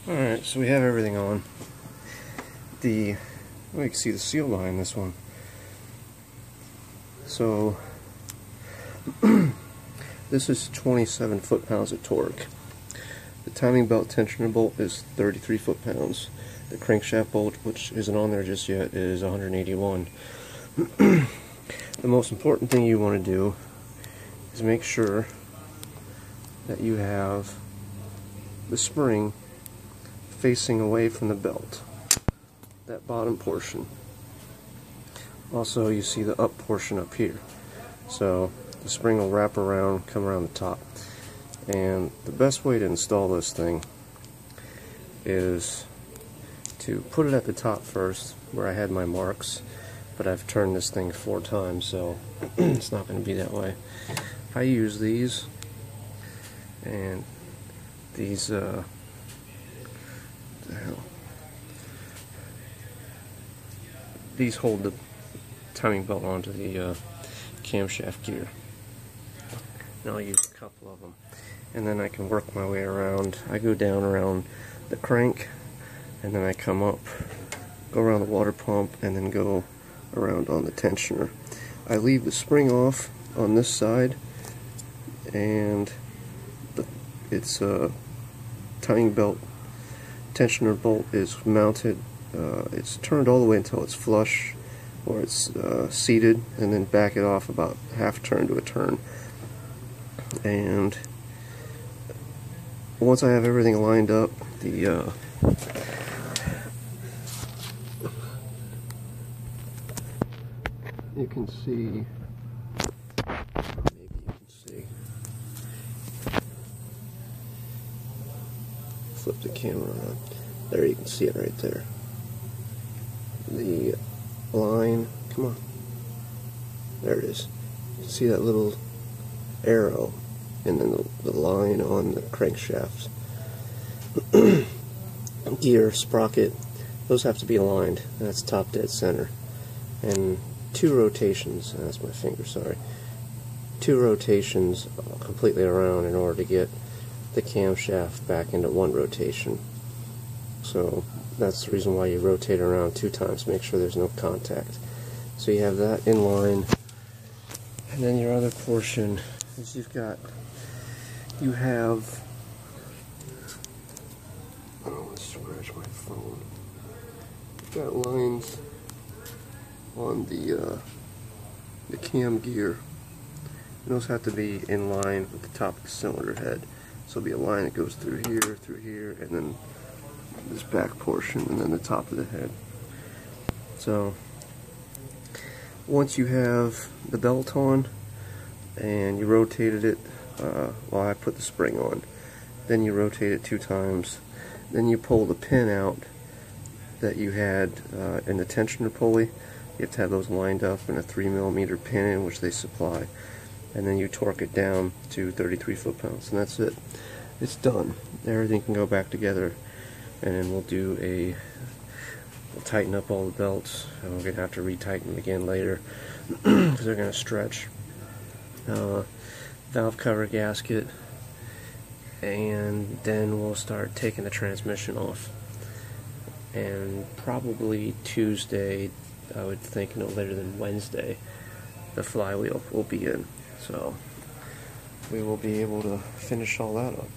Alright, so we have everything on. You can see the seal behind this one. So, this is 27 foot-pounds of torque. The timing belt tensioner bolt is 33 foot-pounds. The crankshaft bolt, which isn't on there just yet, is 181. The most important thing you want to do is make sure that you have the spring facing away from the belt, that bottom portion. Also, you see the up portion up here, so the spring will wrap around, come around the top. And the best way to install this thing is to put it at the top first, where I had my marks, but I've turned this thing 4 times, so it's not going to be that way. I use these, and these these hold the timing belt onto the camshaft gear, and I'll use a couple of them, and then I can work my way around. I go down around the crank, and then I come up, go around the water pump, and then go around on the tensioner. I leave the spring off on this side, and it's a timing belt tensioner bolt is mounted. It's turned all the way until it's flush, or it's seated, and then back it off about half turn to a turn. And once I have everything lined up, you can see, maybe you can see, flip the camera on. There, you can see it right there. The line, come on, there it is. You can see that little arrow, and then the line on the crankshaft. Gear, sprocket, those have to be aligned. That's top dead center. And 2 rotations, that's my finger, sorry. 2 rotations completely around in order to get the camshaft back into 1 rotation. So that's the reason why you rotate around 2 times, make sure there's no contact. So you have that in line, and then your other portion is you have, oh, let's scratch my phone. You've got lines on the cam gear. And those have to be in line with the top of the cylinder head. So there'll be a line that goes through here, and then this back portion, and then the top of the head. So once you have the belt on and you rotated it, well, I put the spring on, then you rotate it 2 times, then you pull the pin out that you had in the tensioner pulley. You have to have those lined up in a 3mm pin in which they supply, and then you torque it down to 33 foot-pounds, and that's it. It's done. Everything can go back together, and then we'll tighten up all the belts, and we're going to have to retighten them again later because they're going to stretch. Valve cover gasket, and then we'll start taking the transmission off. And probably Tuesday, I would think no later than Wednesday, the flywheel will be in. So we will be able to finish all that up.